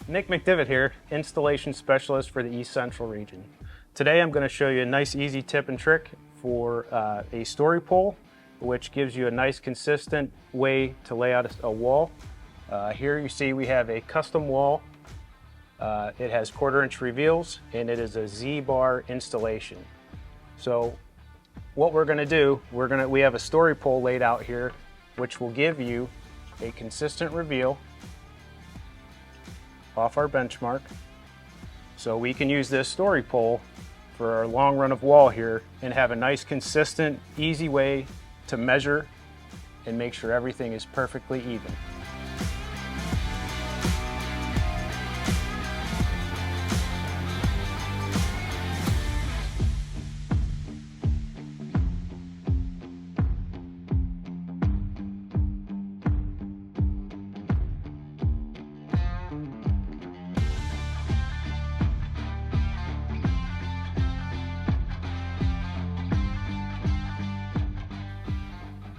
Nick McDivitt here, installation specialist for the East Central region. Today I'm going to show you a nice easy tip and trick for a story pole, which gives you a nice consistent way to lay out a wall. Here you see we have a custom wall. It has 1/4 inch reveals and it is a Z-bar installation. So what we're going to do, we have a story pole laid out here which will give you a consistent reveal off our benchmark. So we can use this story pole for our long run of wall here and have a nice consistent easy way to measure and make sure everything is perfectly even.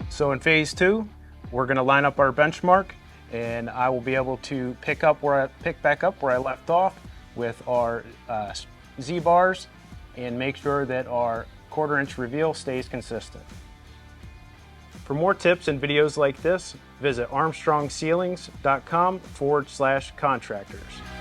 So in phase 2, we're going to line up our benchmark, and I will be able to pick back up where I left off with our Z-bars and make sure that our 1/4 inch reveal stays consistent. For more tips and videos like this, visit armstrongceilings.com/contractors.